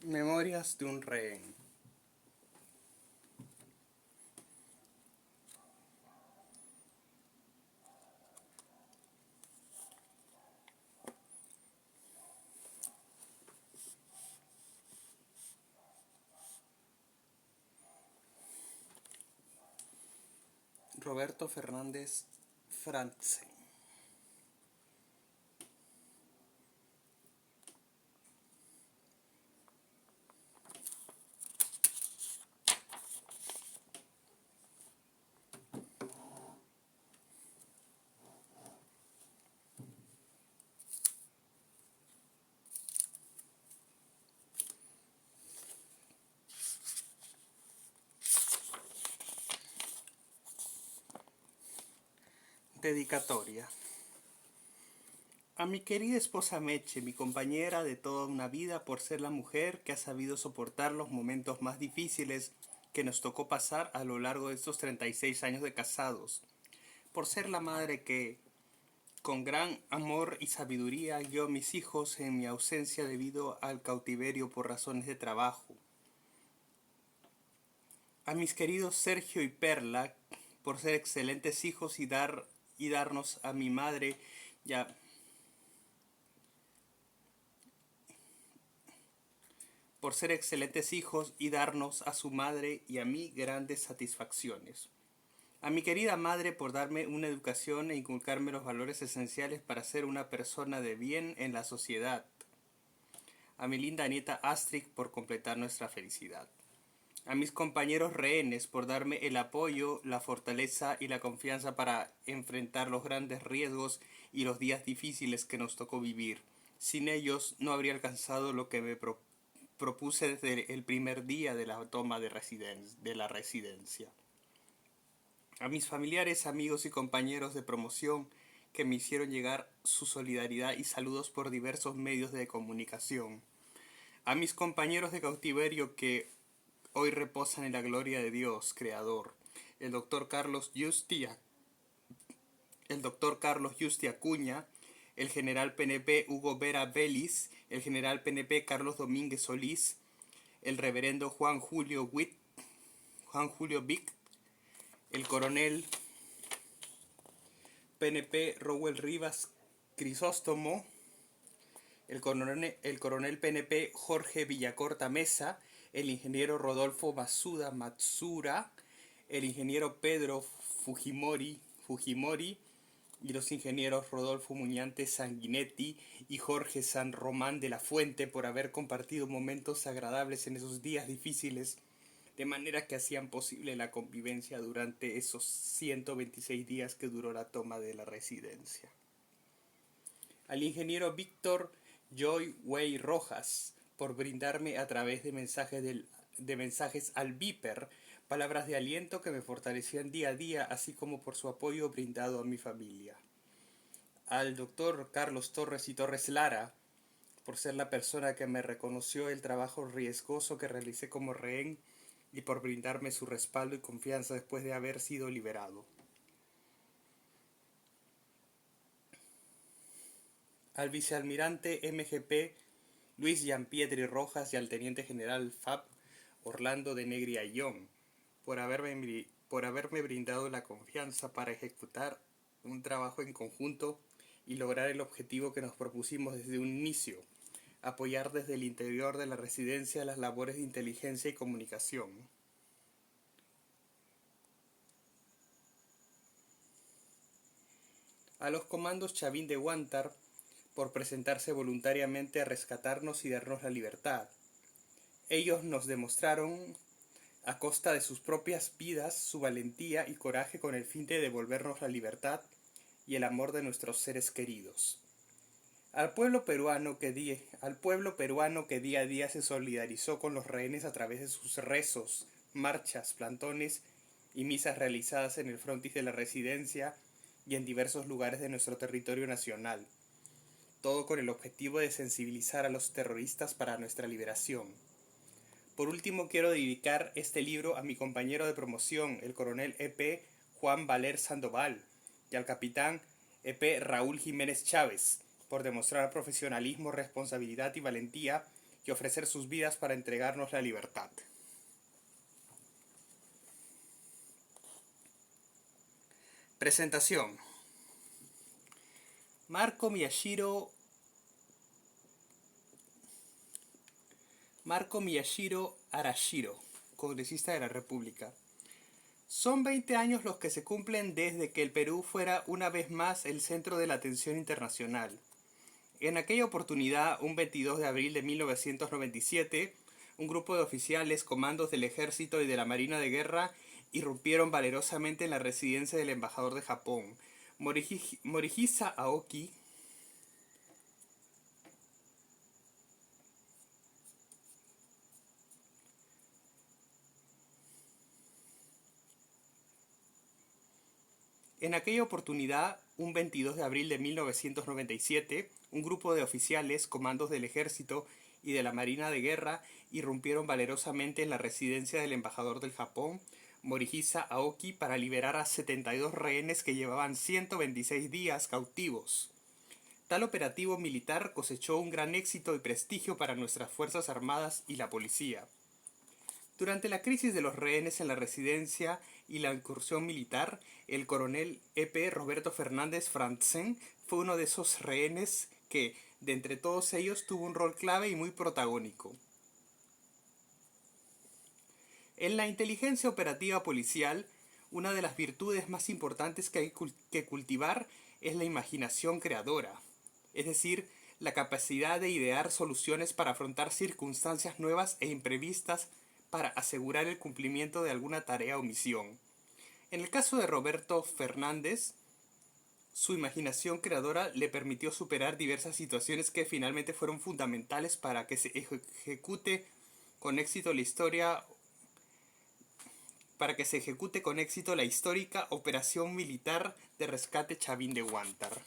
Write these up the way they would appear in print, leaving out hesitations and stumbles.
Memorias de un rehén. Roberto Fernández Franzen. Dedicatoria. A mi querida esposa Meche, mi compañera de toda una vida, por ser la mujer que ha sabido soportar los momentos más difíciles que nos tocó pasar a lo largo de estos 36 años de casados, por ser la madre que, con gran amor y sabiduría, guió a mis hijos en mi ausencia debido al cautiverio por razones de trabajo. A mis queridos Sergio y Perla, por ser excelentes hijos y darnos a mi madre ya por ser excelentes hijos y darnos a su madre y a mí grandes satisfacciones. A mi querida madre por darme una educación e inculcarme los valores esenciales para ser una persona de bien en la sociedad. A mi linda nieta Astrid por completar nuestra felicidad. A mis compañeros rehenes por darme el apoyo, la fortaleza y la confianza para enfrentar los grandes riesgos y los días difíciles que nos tocó vivir. Sin ellos no habría alcanzado lo que me propuse desde el primer día de la toma de la residencia. A mis familiares, amigos y compañeros de promoción que me hicieron llegar su solidaridad y saludos por diversos medios de comunicación. A mis compañeros de cautiverio que hoy reposan en la gloria de Dios, Creador. El doctor Carlos Justi Acuña, el general PNP Hugo Vera Vélez, el general PNP Carlos Domínguez Solís, el reverendo Juan Julio Vic, el coronel PNP Rowell Rivas Crisóstomo, el coronel PNP Jorge Villacorta Mesa, el ingeniero Rodolfo Masuda Matsura, el ingeniero Pedro Fujimori y los ingenieros Rodolfo Muñante Sanguinetti y Jorge San Román de la Fuente por haber compartido momentos agradables en esos días difíciles, de manera que hacían posible la convivencia durante esos 126 días que duró la toma de la residencia. Al ingeniero Víctor Joy Way Rojas por brindarme a través de mensajes al Viper palabras de aliento que me fortalecían día a día, así como por su apoyo brindado a mi familia. Al doctor Carlos Torres y Torres Lara, por ser la persona que me reconoció el trabajo riesgoso que realicé como rehén y por brindarme su respaldo y confianza después de haber sido liberado. Al vicealmirante MGP Luis Gianpietri Rojas y al teniente general FAB Orlando de Negri Ayllón, por haberme brindado la confianza para ejecutar un trabajo en conjunto y lograr el objetivo que nos propusimos desde un inicio, apoyar desde el interior de la residencia las labores de inteligencia y comunicación. A los comandos Chavín de Huántar por presentarse voluntariamente a rescatarnos y darnos la libertad. Ellos nos demostraron, a costa de sus propias vidas, su valentía y coraje con el fin de devolvernos la libertad y el amor de nuestros seres queridos. Al pueblo peruano que día a día se solidarizó con los rehenes a través de sus rezos, marchas, plantones y misas realizadas en el frontis de la residencia y en diversos lugares de nuestro territorio nacional, todo con el objetivo de sensibilizar a los terroristas para nuestra liberación. Por último, quiero dedicar este libro a mi compañero de promoción, el coronel EP Juan Valer Sandoval, y al capitán EP Raúl Jiménez Chávez, por demostrar profesionalismo, responsabilidad y valentía y ofrecer sus vidas para entregarnos la libertad. Presentación. Marco Miyashiro Arashiro, congresista de la República. Son 20 años los que se cumplen desde que el Perú fuera una vez más el centro de la atención internacional. En aquella oportunidad, un 22 de abril de 1997, un grupo de oficiales, comandos del ejército y de la marina de guerra irrumpieron valerosamente en la residencia del embajador de Japón, Morihisa Aoki. En aquella oportunidad, un 22 de abril de 1997, un grupo de oficiales, comandos del ejército y de la marina de guerra irrumpieron valerosamente en la residencia del embajador del Japón, Morihisa Aoki, para liberar a 72 rehenes que llevaban 126 días cautivos. Tal operativo militar cosechó un gran éxito y prestigio para nuestras Fuerzas Armadas y la policía. Durante la crisis de los rehenes en la residencia y la incursión militar, el coronel E.P. Roberto Fernández Frantzen fue uno de esos rehenes que, de entre todos ellos, tuvo un rol clave y muy protagónico. En la inteligencia operativa policial, una de las virtudes más importantes que hay que cultivar es la imaginación creadora, es decir, la capacidad de idear soluciones para afrontar circunstancias nuevas e imprevistas para asegurar el cumplimiento de alguna tarea o misión. En el caso de Roberto Fernández, su imaginación creadora le permitió superar diversas situaciones que finalmente fueron fundamentales para que se ejecute con éxito la histórica Operación Militar de Rescate Chavín de Huántar.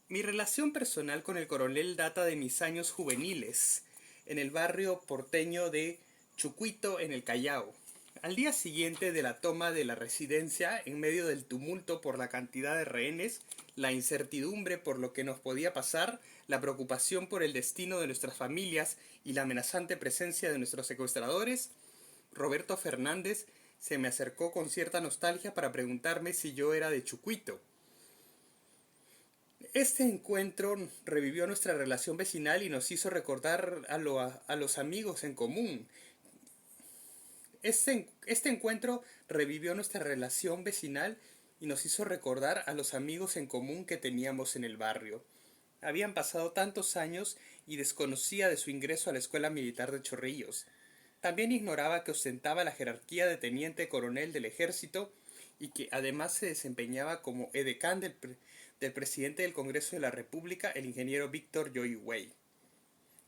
Mi relación personal con el coronel data de mis años juveniles, en el barrio porteño de Chucuito, en el Callao. Al día siguiente de la toma de la residencia, en medio del tumulto por la cantidad de rehenes, la incertidumbre por lo que nos podía pasar, la preocupación por el destino de nuestras familias y la amenazante presencia de nuestros secuestradores, Roberto Fernández se me acercó con cierta nostalgia para preguntarme si yo era de Chucuito. Este encuentro revivió nuestra relación vecinal y nos hizo recordar a los amigos en común. Este encuentro revivió nuestra relación vecinal y nos hizo recordar a los amigos en común que teníamos en el barrio. Habían pasado tantos años y desconocía de su ingreso a la Escuela Militar de Chorrillos. También ignoraba que ostentaba la jerarquía de teniente coronel del ejército y que además se desempeñaba como edecán del presidente del Congreso de la República, el ingeniero Víctor Joy Wey.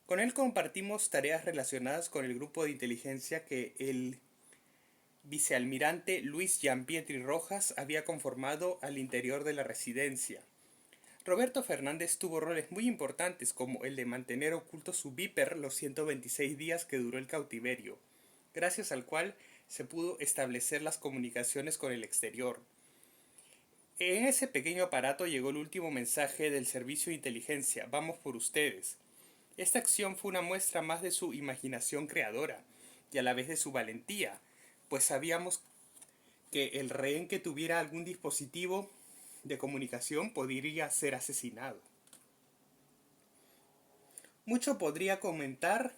Con él compartimos tareas relacionadas con el grupo de inteligencia que el vicealmirante Luis Gianpietri Rojas había conformado al interior de la residencia. Roberto Fernández tuvo roles muy importantes, como el de mantener oculto su viper los 126 días que duró el cautiverio, gracias al cual se pudo establecer las comunicaciones con el exterior. En ese pequeño aparato llegó el último mensaje del servicio de inteligencia: vamos por ustedes. Esta acción fue una muestra más de su imaginación creadora y a la vez de su valentía, pues sabíamos que el rehén que tuviera algún dispositivo de comunicación podría ser asesinado. Mucho podría comentar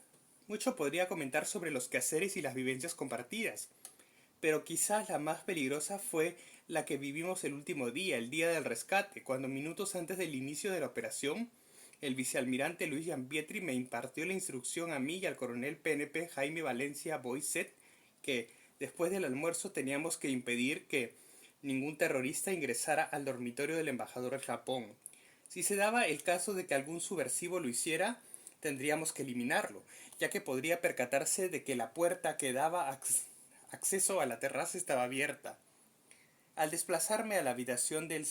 sobre los quehaceres y las vivencias compartidas, pero quizás la más peligrosa fue la que vivimos el último día, el día del rescate, cuando minutos antes del inicio de la operación, el vicealmirante Luis Gianpietri me impartió la instrucción a mí y al coronel PNP Jaime Valencia Boisset que, después del almuerzo, teníamos que impedir que ningún terrorista ingresara al dormitorio del embajador del Japón. Si se daba el caso de que algún subversivo lo hiciera, tendríamos que eliminarlo, ya que podría percatarse de que la puerta que daba acceso a la terraza estaba abierta. Al desplazarme a la habitación del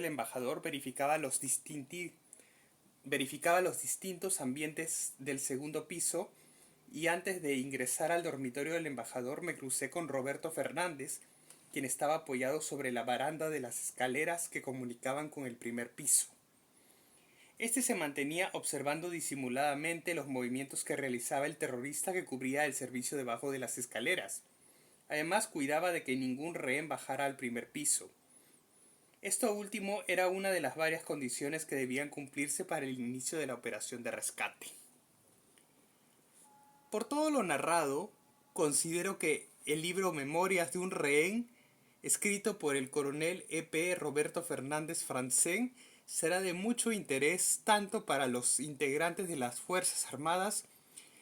embajador, verificaba los distintos ambientes del segundo piso, y antes de ingresar al dormitorio del embajador me crucé con Roberto Fernández, quien estaba apoyado sobre la baranda de las escaleras que comunicaban con el primer piso. Este se mantenía observando disimuladamente los movimientos que realizaba el terrorista que cubría el servicio debajo de las escaleras. Además, cuidaba de que ningún rehén bajara al primer piso. Esto último era una de las varias condiciones que debían cumplirse para el inicio de la operación de rescate. Por todo lo narrado, considero que el libro Memorias de un rehén, escrito por el coronel E.P. Roberto Fernández Francén, será de mucho interés tanto para los integrantes de las Fuerzas Armadas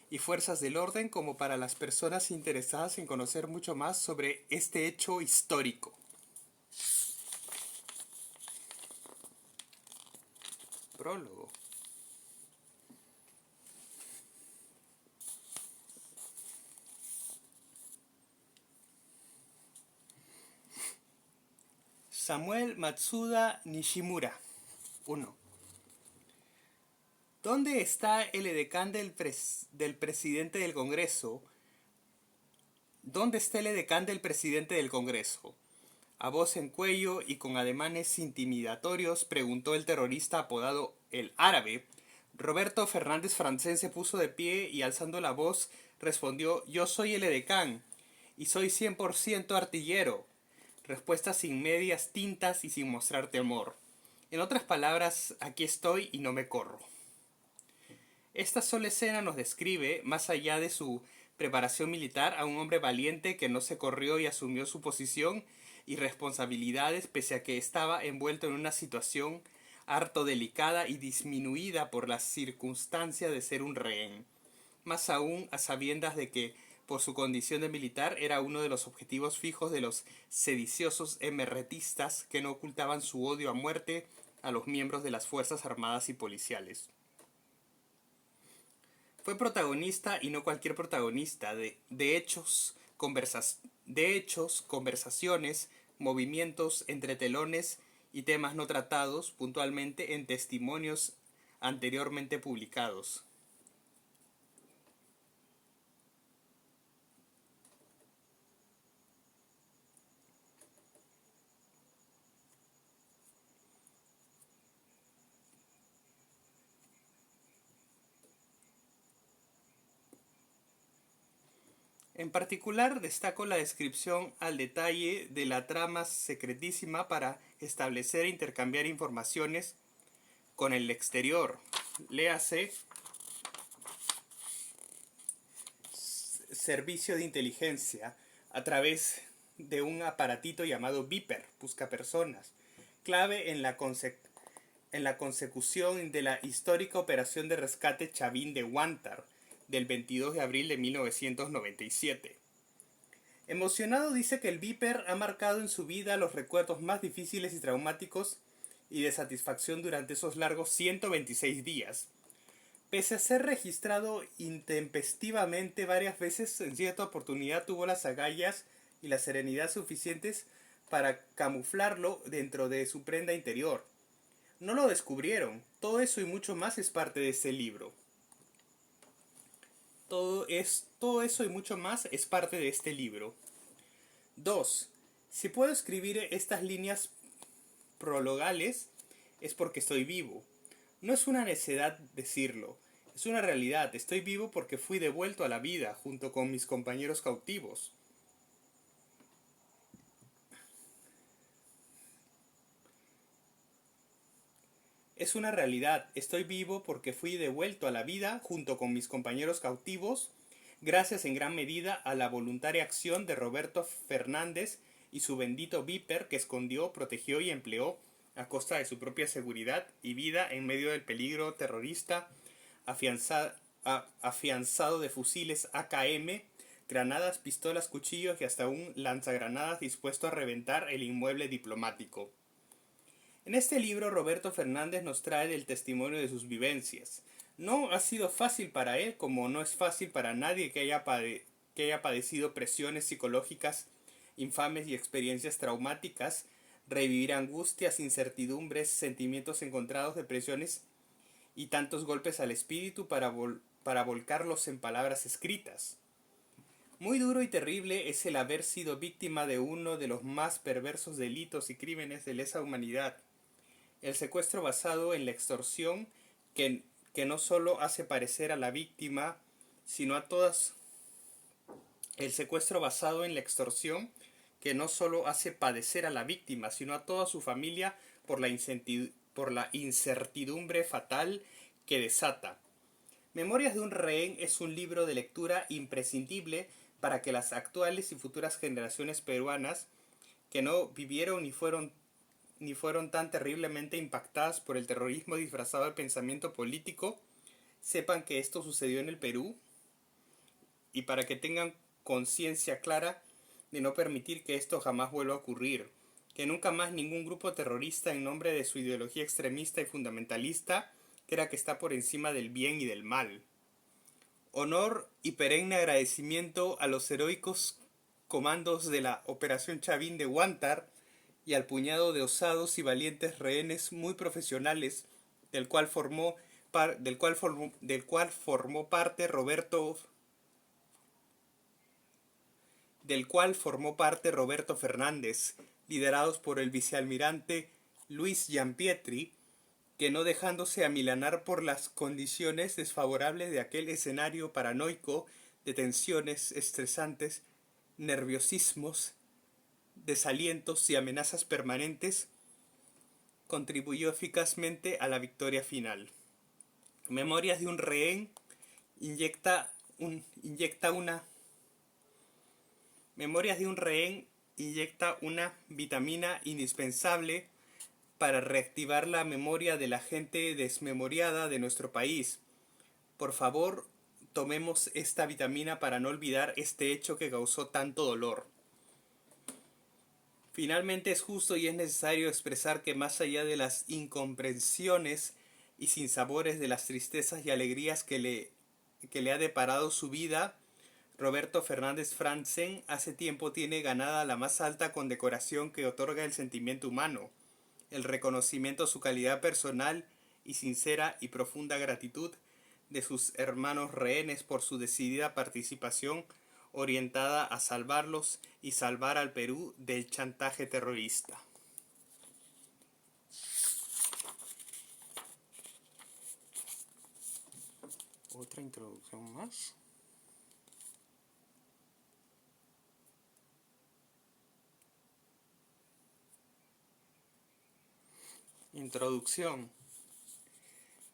y Fuerzas del Orden como para las personas interesadas en conocer mucho más sobre este hecho histórico. Prólogo. Samuel Matsuda Nishimura. 1. ¿Dónde está el edecán del presidente del Congreso? ¿Dónde está el edecán del presidente del Congreso? A voz en cuello y con ademanes intimidatorios preguntó el terrorista apodado El Árabe. Roberto Fernández Francén se puso de pie y alzando la voz respondió: yo soy el edecán y soy 100% artillero. Respuesta sin medias tintas y sin mostrar temor. En otras palabras, aquí estoy y no me corro. Esta sola escena nos describe, más allá de su preparación militar, a un hombre valiente que no se corrió y asumió su posición y responsabilidades pese a que estaba envuelto en una situación harto delicada y disminuida por la circunstancia de ser un rehén. Más aún a sabiendas de que, por su condición de militar, era uno de los objetivos fijos de los sediciosos emerretistas que no ocultaban su odio a muerte a los miembros de las Fuerzas Armadas y Policiales. Fue protagonista, y no cualquier protagonista, de hechos, conversaciones, movimientos, entretelones y temas no tratados puntualmente en testimonios anteriormente publicados. En particular, destaco la descripción al detalle de la trama secretísima para establecer e intercambiar informaciones con el exterior. Léase servicio de inteligencia a través de un aparatito llamado Viper, buscapersonas, clave en la consecución de la histórica operación de rescate Chavín de Huántar, del 22 de abril de 1997. Emocionado dice que el Viper ha marcado en su vida los recuerdos más difíciles y traumáticos y de satisfacción durante esos largos 126 días. Pese a ser registrado intempestivamente varias veces, en cierta oportunidad tuvo las agallas y la serenidad suficientes para camuflarlo dentro de su prenda interior. No lo descubrieron. Todo eso y mucho más es parte de este libro. Todo eso y mucho más es parte de este libro. 2. Si puedo escribir estas líneas prologales es porque estoy vivo. No es una necedad decirlo, es una realidad. Estoy vivo porque fui devuelto a la vida junto con mis compañeros cautivos. Es una realidad. Estoy vivo porque fui devuelto a la vida junto con mis compañeros cautivos, gracias en gran medida a la voluntaria acción de Roberto Fernández y su bendito Viper que escondió, protegió y empleó a costa de su propia seguridad y vida en medio del peligro terrorista afianzado de fusiles AKM, granadas, pistolas, cuchillos y hasta un lanzagranadas dispuesto a reventar el inmueble diplomático. En este libro Roberto Fernández nos trae del testimonio de sus vivencias. No ha sido fácil para él, como no es fácil para nadie que haya padecido presiones psicológicas infames y experiencias traumáticas, revivir angustias, incertidumbres, sentimientos encontrados, depresiones y tantos golpes al espíritu para volcarlos en palabras escritas. Muy duro y terrible es el haber sido víctima de uno de los más perversos delitos y crímenes de lesa humanidad, el secuestro basado en la extorsión que no solo hace parecer a la víctima, sino a todas. El secuestro basado en la extorsión que no solo hace padecer a la víctima, sino a toda su familia por la incertidumbre fatal que desata. Memorias de un rehén es un libro de lectura imprescindible para que las actuales y futuras generaciones peruanas que no vivieron ni fueron tan terriblemente impactadas por el terrorismo disfrazado de pensamiento político sepan que esto sucedió en el Perú, y para que tengan conciencia clara de no permitir que esto jamás vuelva a ocurrir, que nunca más ningún grupo terrorista en nombre de su ideología extremista y fundamentalista crea que está por encima del bien y del mal. Honor y perenne agradecimiento a los heroicos comandos de la Operación Chavín de Huántar y al puñado de osados y valientes rehenes muy profesionales del cual formó parte Roberto Fernández, liderados por el vicealmirante Luis Gianpietri, que no dejándose amilanar por las condiciones desfavorables de aquel escenario paranoico de tensiones estresantes, nerviosismos, desalientos y amenazas permanentes, contribuyó eficazmente a la victoria final. Memorias de un rehén inyecta una vitamina indispensable para reactivar la memoria de la gente desmemoriada de nuestro país. Por favor, tomemos esta vitamina para no olvidar este hecho que causó tanto dolor. Finalmente es justo y es necesario expresar que más allá de las incomprensiones y sinsabores de las tristezas y alegrías que le ha deparado su vida, Roberto Fernández Franzen hace tiempo tiene ganada la más alta condecoración que otorga el sentimiento humano, el reconocimiento a su calidad personal y sincera y profunda gratitud de sus hermanos rehenes por su decidida participación orientada a salvarlos y salvar al Perú del chantaje terrorista. Otra introducción más. Introducción.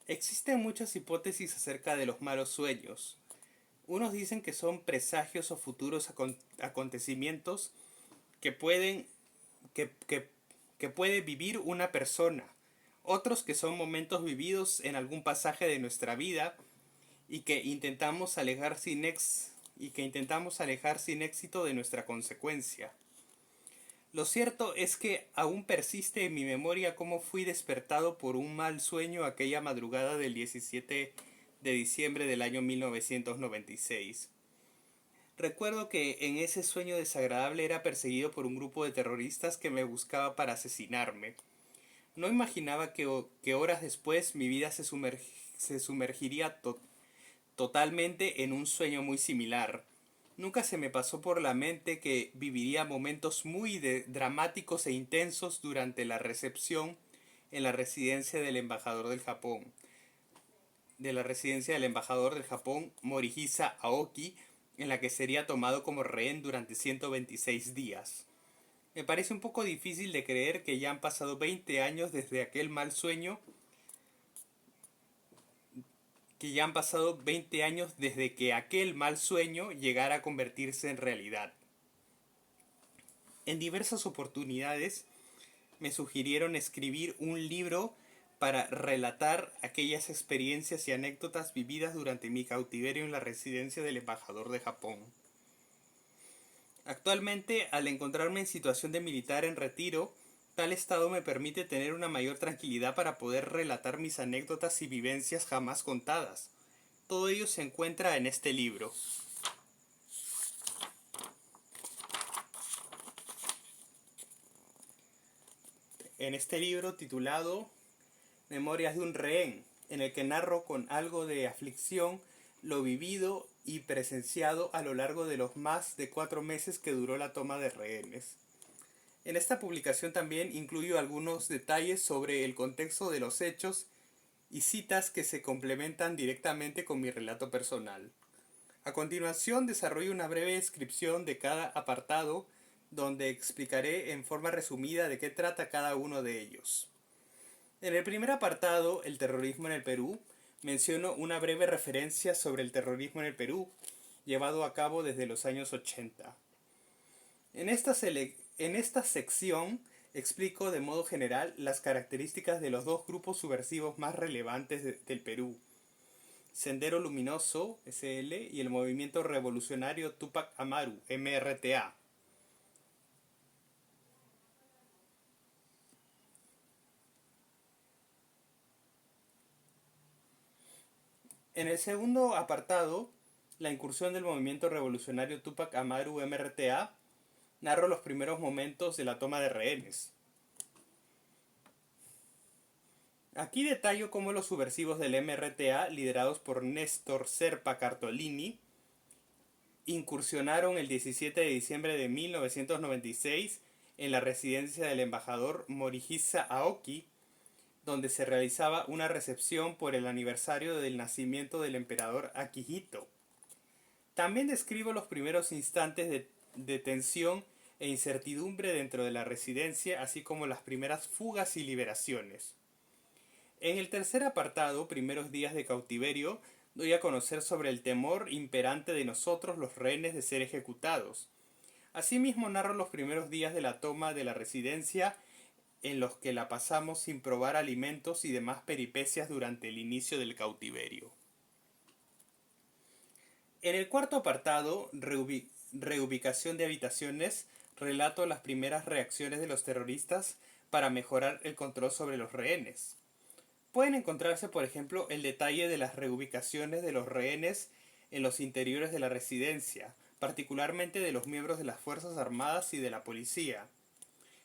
Existen muchas hipótesis acerca de los malos sueños. Unos dicen que son presagios o futuros acontecimientos que puede vivir una persona. Otros que son momentos vividos en algún pasaje de nuestra vida y que intentamos alejar sin éxito de nuestra consecuencia. Lo cierto es que aún persiste en mi memoria cómo fui despertado por un mal sueño aquella madrugada del 17 de diciembre del año 1996. Recuerdo que en ese sueño desagradable era perseguido por un grupo de terroristas que me buscaba para asesinarme. No imaginaba que horas después mi vida se sumergiría totalmente en un sueño muy similar. Nunca se me pasó por la mente que viviría momentos muy dramáticos e intensos durante la recepción en la residencia del embajador del Japón. Morihisa Aoki, en la que sería tomado como rehén durante 126 días. Me parece un poco difícil de creer que ya han pasado 20 años desde aquel mal sueño, desde que aquel mal sueño llegara a convertirse en realidad. En diversas oportunidades me sugirieron escribir un libro para relatar aquellas experiencias y anécdotas vividas durante mi cautiverio en la residencia del embajador de Japón. Actualmente, al encontrarme en situación de militar en retiro, tal estado me permite tener una mayor tranquilidad para poder relatar mis anécdotas y vivencias jamás contadas. Todo ello se encuentra en este libro. En este libro titulado Memorias de un rehén, en el que narro con algo de aflicción lo vivido y presenciado a lo largo de los más de 4 meses que duró la toma de rehenes. En esta publicación también incluyo algunos detalles sobre el contexto de los hechos y citas que se complementan directamente con mi relato personal. A continuación desarrollo una breve descripción de cada apartado donde explicaré en forma resumida de qué trata cada uno de ellos. En el primer apartado, el terrorismo en el Perú, menciono una breve referencia sobre el terrorismo en el Perú, llevado a cabo desde los años 80. En esta sección explico de modo general las características de los dos grupos subversivos más relevantes del Perú: Sendero Luminoso, SL, y el Movimiento Revolucionario Túpac Amaru, MRTA. En el segundo apartado, la incursión del Movimiento Revolucionario Túpac Amaru, MRTA, narro los primeros momentos de la toma de rehenes. Aquí detallo cómo los subversivos del MRTA, liderados por Néstor Serpa Cartolini, incursionaron el 17 de diciembre de 1996 en la residencia del embajador Morihisa Aoki, donde se realizaba una recepción por el aniversario del nacimiento del emperador Akihito. También describo los primeros instantes de tensión e incertidumbre dentro de la residencia, así como las primeras fugas y liberaciones. En el tercer apartado, primeros días de cautiverio, doy a conocer sobre el temor imperante de nosotros los rehenes de ser ejecutados. Asimismo narro los primeros días de la toma de la residencia, en los que la pasamos sin probar alimentos y demás peripecias durante el inicio del cautiverio. En el cuarto apartado, reubicación de habitaciones, relato las primeras reacciones de los terroristas para mejorar el control sobre los rehenes. Pueden encontrarse, por ejemplo, el detalle de las reubicaciones de los rehenes en los interiores de la residencia, particularmente de los miembros de las Fuerzas Armadas y de la policía.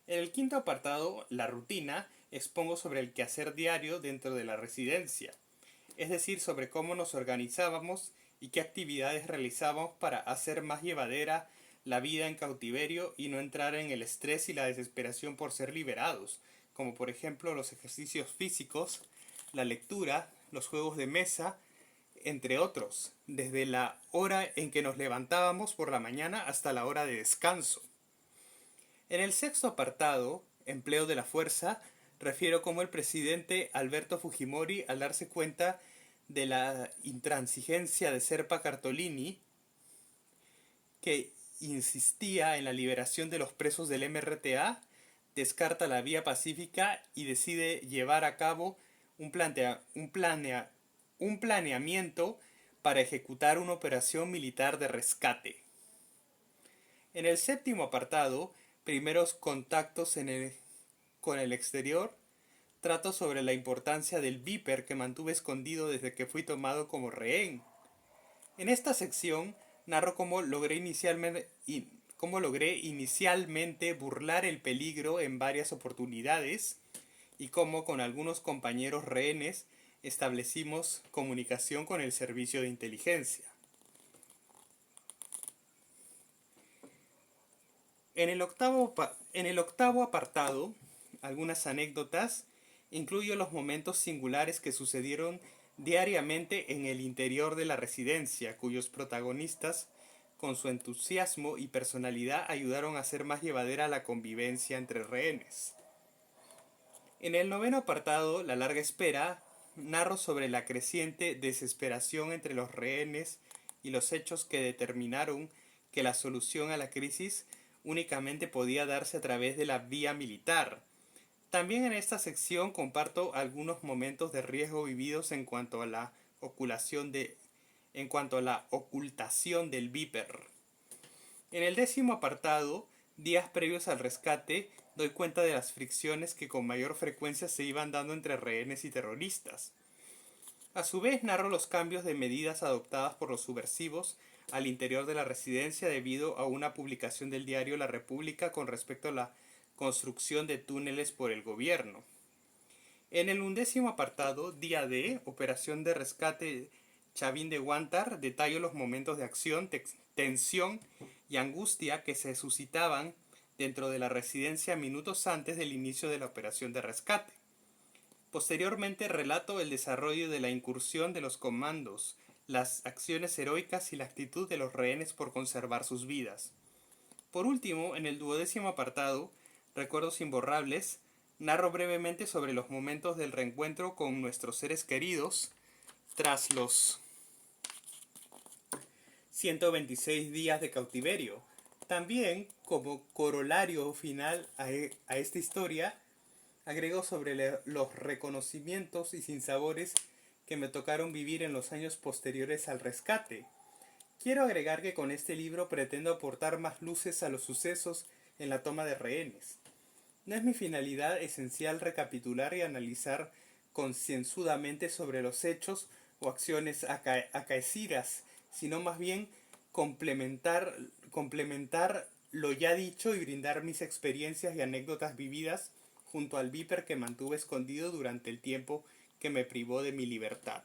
En el quinto apartado, la rutina, expongo sobre el quehacer diario dentro de la residencia, es decir, sobre cómo nos organizábamos y qué actividades realizábamos para hacer más llevadera la vida en cautiverio y no entrar en el estrés y la desesperación por ser liberados, como por ejemplo los ejercicios físicos, la lectura, los juegos de mesa, entre otros, desde la hora en que nos levantábamos por la mañana hasta la hora de descanso. En el sexto apartado, empleo de la fuerza, refiero cómo el presidente Alberto Fujimori, al darse cuenta de la intransigencia de Serpa Cartolini, que insistía en la liberación de los presos del MRTA, descarta la vía pacífica y decide llevar a cabo un planeamiento para ejecutar una operación militar de rescate. En el séptimo apartado, primeros contactos con el exterior, trato sobre la importancia del Viper que mantuve escondido desde que fui tomado como rehén. En esta sección narro cómo logré inicialmente burlar el peligro en varias oportunidades y cómo con algunos compañeros rehenes establecimos comunicación con el servicio de inteligencia. En el octavo apartado, algunas anécdotas, incluyo los momentos singulares que sucedieron diariamente en el interior de la residencia, cuyos protagonistas, con su entusiasmo y personalidad, ayudaron a hacer más llevadera la convivencia entre rehenes. En el noveno apartado, la larga espera, narro sobre la creciente desesperación entre los rehenes y los hechos que determinaron que la solución a la crisis únicamente podía darse a través de la vía militar. También en esta sección comparto algunos momentos de riesgo vividos en cuanto a la ocultación del Viper. En el décimo apartado, días previos al rescate, doy cuenta de las fricciones que con mayor frecuencia se iban dando entre rehenes y terroristas. A su vez narro los cambios de medidas adoptadas por los subversivos al interior de la residencia debido a una publicación del diario La República con respecto a la construcción de túneles por el gobierno. En el 11º apartado, día D, operación de rescate Chavín de Huántar detalló los momentos de acción, tensión y angustia que se suscitaban dentro de la residencia minutos antes del inicio de la operación de rescate. Posteriormente relato el desarrollo de la incursión de los comandos, las acciones heroicas y la actitud de los rehenes por conservar sus vidas. Por último, en el 12º apartado, Recuerdos imborrables, narro brevemente sobre los momentos del reencuentro con nuestros seres queridos tras los 126 días de cautiverio. También, como corolario final a esta historia, agrego sobre los reconocimientos y sinsabores que me tocaron vivir en los años posteriores al rescate. Quiero agregar que con este libro pretendo aportar más luces a los sucesos en la toma de rehenes. No es mi finalidad esencial recapitular y analizar concienzudamente sobre los hechos o acciones acaecidas, sino más bien complementar lo ya dicho y brindar mis experiencias y anécdotas vividas junto al viper que mantuve escondido durante el tiempo que me privó de mi libertad.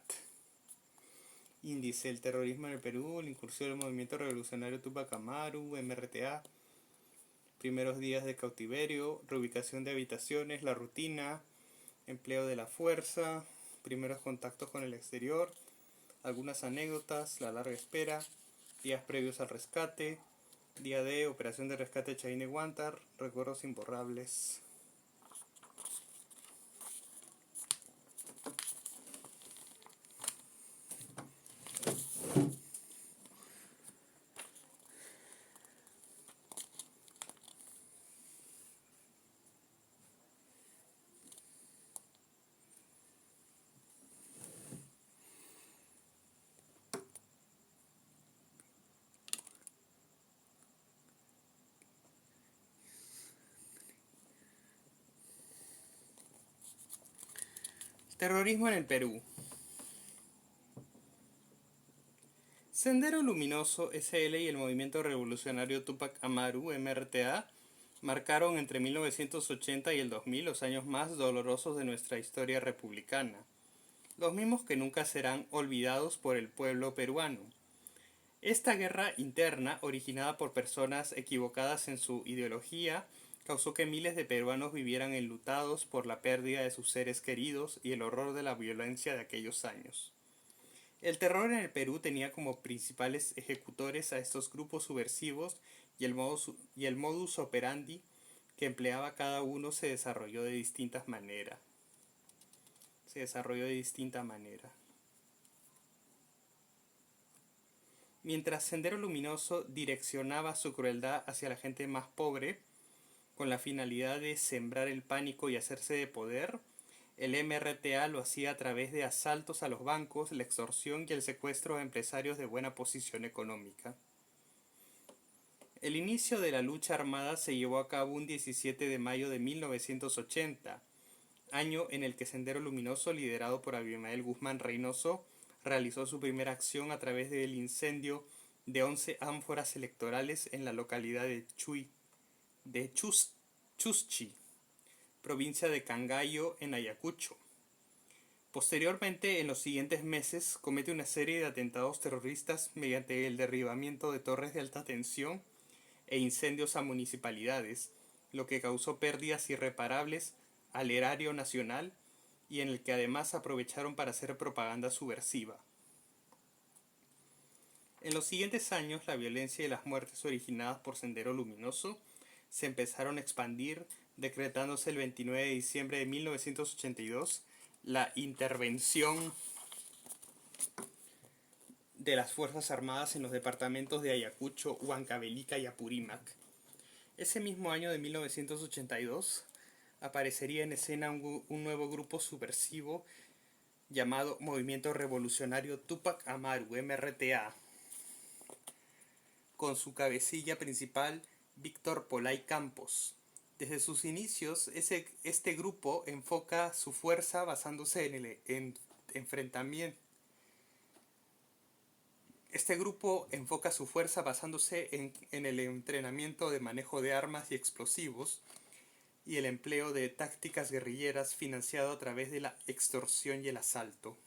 Índice: el terrorismo en el Perú, la incursión del movimiento revolucionario Tupac Amaru, MRTA, primeros días de cautiverio, reubicación de habitaciones, la rutina, empleo de la fuerza, primeros contactos con el exterior, algunas anécdotas, la larga espera, días previos al rescate, día D, operación de rescate Chavín de Huántar, recuerdos imborrables. Terrorismo en el Perú. Sendero Luminoso SL y el movimiento revolucionario Tupac Amaru MRTA marcaron entre 1980 y el 2000 los años más dolorosos de nuestra historia republicana, los mismos que nunca serán olvidados por el pueblo peruano. Esta guerra interna, originada por personas equivocadas en su ideología, causó que miles de peruanos vivieran enlutados por la pérdida de sus seres queridos y el horror de la violencia de aquellos años. El terror en el Perú tenía como principales ejecutores a estos grupos subversivos y el modus operandi que empleaba cada uno se desarrolló de distinta manera. Mientras Sendero Luminoso direccionaba su crueldad hacia la gente más pobre, con la finalidad de sembrar el pánico y hacerse de poder, el MRTA lo hacía a través de asaltos a los bancos, la extorsión y el secuestro de empresarios de buena posición económica. El inicio de la lucha armada se llevó a cabo un 17 de mayo de 1980, año en el que Sendero Luminoso, liderado por Abimael Guzmán Reynoso, realizó su primera acción a través del incendio de 11 ánforas electorales en la localidad de Chuschi, provincia de Cangallo, en Ayacucho. Posteriormente, en los siguientes meses, comete una serie de atentados terroristas mediante el derribamiento de torres de alta tensión e incendios a municipalidades, lo que causó pérdidas irreparables al erario nacional y en el que además aprovecharon para hacer propaganda subversiva. En los siguientes años, la violencia y las muertes originadas por Sendero Luminoso se empezaron a expandir, decretándose el 29 de diciembre de 1982 la intervención de las Fuerzas Armadas en los departamentos de Ayacucho, Huancavelica y Apurímac. Ese mismo año de 1982 aparecería en escena un nuevo grupo subversivo llamado Movimiento Revolucionario Tupac Amaru, MRTA, con su cabecilla principal Víctor Polay Campos. Desde sus inicios, este grupo enfoca su fuerza basándose en el enfrentamiento. Este grupo enfoca su fuerza basándose en el entrenamiento de manejo de armas y explosivos y el empleo de tácticas guerrilleras financiado a través de la extorsión y el asalto.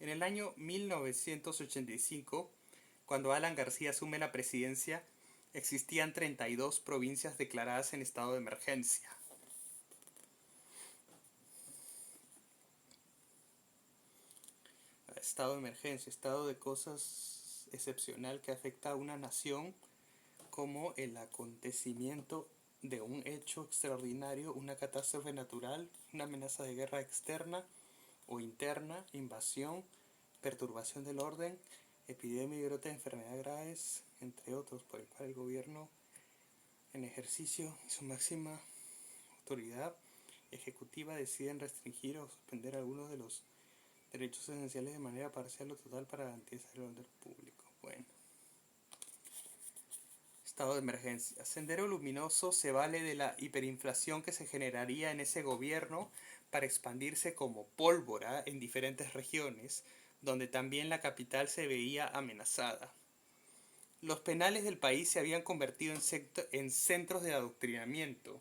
En el año 1985, cuando Alan García asume la presidencia, existían 32 provincias declaradas en estado de emergencia. Estado de emergencia, estado de cosas excepcional que afecta a una nación como el acontecimiento de un hecho extraordinario, una catástrofe natural, una amenaza de guerra externa o interna, invasión, perturbación del orden, epidemia y brote de enfermedades graves, entre otros, por el cual el gobierno, en ejercicio de su máxima autoridad ejecutiva, deciden restringir o suspender algunos de los derechos esenciales de manera parcial o total para garantizar el orden público. Bueno. Estado de emergencia. Sendero Luminoso se vale de la hiperinflación que se generaría en ese gobierno para expandirse como pólvora en diferentes regiones, donde también la capital se veía amenazada. Los penales del país se habían convertido en centros de adoctrinamiento.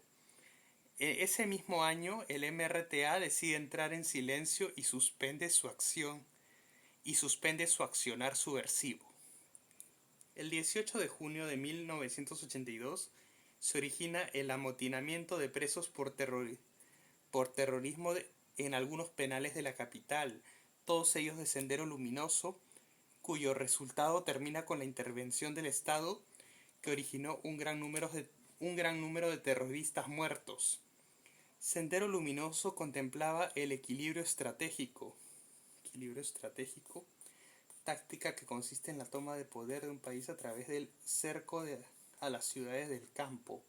Ese mismo año, el MRTA decide entrar en silencio y suspende su accionar subversivo. El 18 de junio de 1982 se origina el amotinamiento de presos por terrorismo en algunos penales de la capital, todos ellos de Sendero Luminoso, cuyo resultado termina con la intervención del Estado que originó un gran número de terroristas muertos. Sendero Luminoso contemplaba el equilibrio estratégico, táctica que consiste en la toma de poder de un país a través del cerco a las ciudades del campo.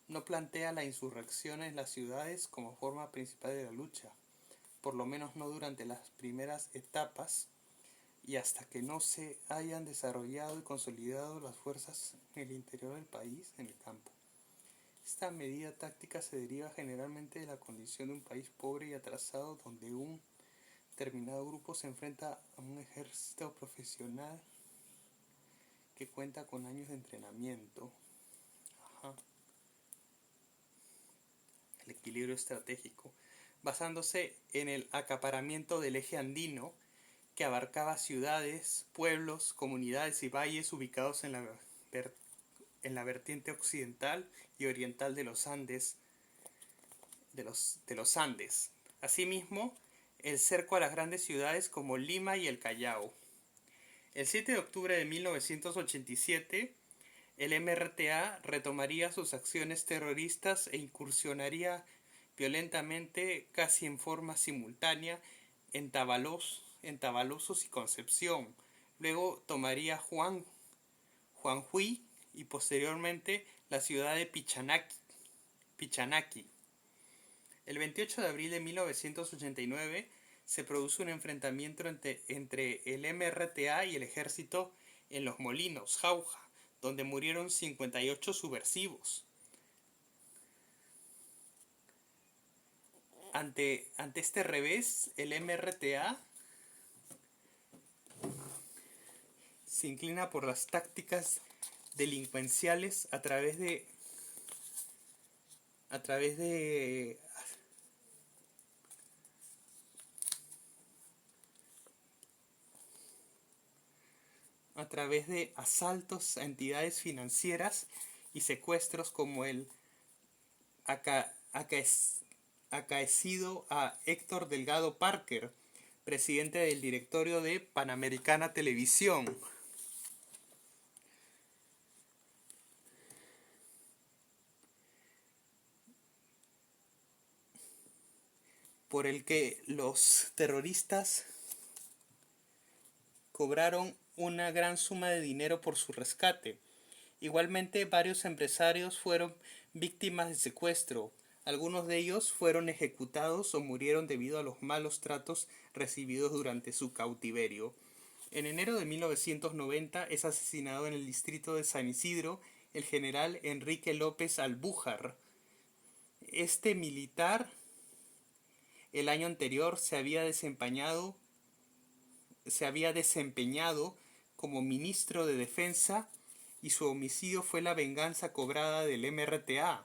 No plantea la insurrección en las ciudades como forma principal de la lucha, por lo menos no durante las primeras etapas y hasta que no se hayan desarrollado y consolidado las fuerzas en el interior del país, en el campo. Esta medida táctica se deriva generalmente de la condición de un país pobre y atrasado donde un determinado grupo se enfrenta a un ejército profesional que cuenta con años de entrenamiento. El equilibrio estratégico, basándose en el acaparamiento del eje andino que abarcaba ciudades, pueblos, comunidades y valles ubicados en la vertiente occidental y oriental de los Andes. Asimismo, el cerco a las grandes ciudades como Lima y el Callao. El 7 de octubre de 1987, el MRTA retomaría sus acciones terroristas e incursionaría violentamente, casi en forma simultánea, en Tavalosos y Concepción. Luego tomaría Juanjuy y posteriormente la ciudad de Pichanaki. El 28 de abril de 1989 se produce un enfrentamiento entre el MRTA y el ejército en Los Molinos, Jauja, donde murieron 58 subversivos. Ante este revés, el MRTA se inclina por las tácticas delincuenciales a través de asaltos a entidades financieras y secuestros como el acaecido a Héctor Delgado Parker, presidente del directorio de Panamericana Televisión. Por el que los terroristas cobraron una gran suma de dinero por su rescate. Igualmente, varios empresarios fueron víctimas de secuestro. Algunos de ellos fueron ejecutados o murieron debido a los malos tratos recibidos durante su cautiverio. En enero de 1990 es asesinado en el distrito de San Isidro el general Enrique López Albújar. Este militar el año anterior se había desempeñado como ministro de Defensa y su homicidio fue la venganza cobrada del MRTA.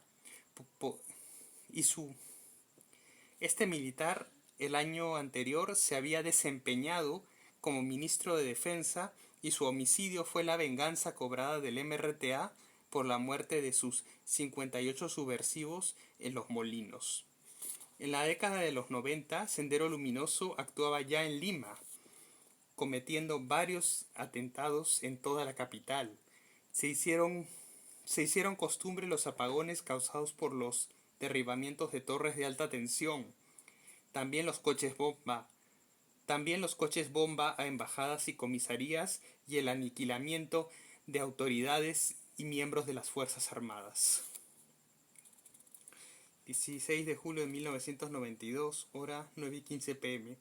Este militar el año anterior se había desempeñado como ministro de Defensa y su homicidio fue la venganza cobrada del MRTA por la muerte de sus 58 subversivos en Los Molinos. En la década de los 90, Sendero Luminoso actuaba ya en Lima, cometiendo varios atentados en toda la capital. Se hicieron costumbre los apagones causados por los derribamientos de torres de alta tensión. También los coches bomba a embajadas y comisarías y el aniquilamiento de autoridades y miembros de las Fuerzas Armadas. 16 de julio de 1992, hora 9:15 pm.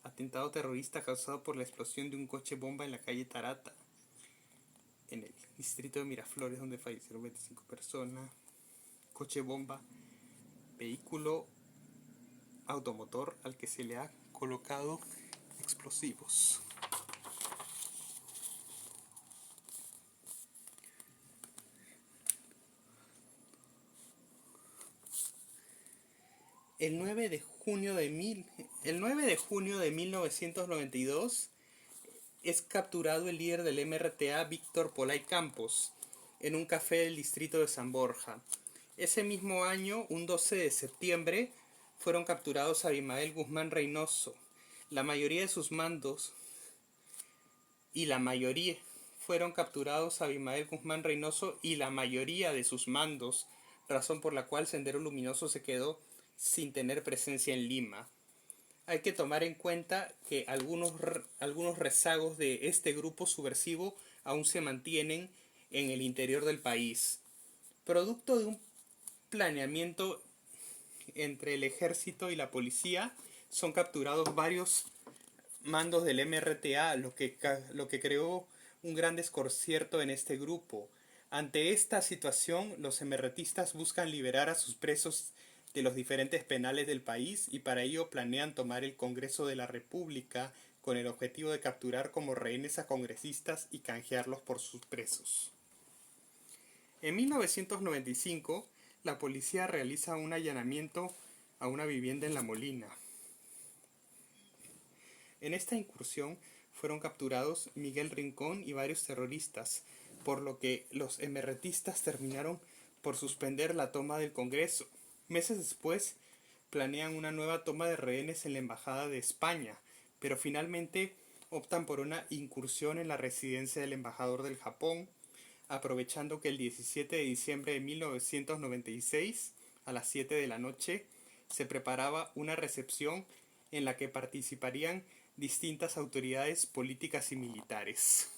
Atentado terrorista causado por la explosión de un coche bomba en la calle Tarata, en el distrito de Miraflores, donde fallecieron 25 personas. Coche bomba, vehículo automotor al que se le ha colocado explosivos. El 9 de junio de 1992 es capturado el líder del MRTA, Víctor Polay Campos, en un café del distrito de San Borja. Ese mismo año, un 12 de septiembre, fueron capturados Abimael Guzmán Reynoso. La mayoría de sus mandos razón por la cual Sendero Luminoso se quedó sin tener presencia en Lima. Hay que tomar en cuenta que algunos rezagos de este grupo subversivo aún se mantienen en el interior del país. Producto de un planeamiento entre el ejército y la policía, son capturados varios mandos del MRTA, lo que creó un gran desconcierto en este grupo. Ante esta situación, los MRTistas buscan liberar a sus presos de los diferentes penales del país y para ello planean tomar el Congreso de la República con el objetivo de capturar como rehenes a congresistas y canjearlos por sus presos. En 1995, la policía realiza un allanamiento a una vivienda en La Molina. En esta incursión fueron capturados Miguel Rincón y varios terroristas, por lo que los MRTistas terminaron por suspender la toma del Congreso. Meses después, planean una nueva toma de rehenes en la Embajada de España, pero finalmente optan por una incursión en la residencia del embajador del Japón, aprovechando que el 17 de diciembre de 1996, a las 7 de la noche, se preparaba una recepción en la que participarían distintas autoridades políticas y militares.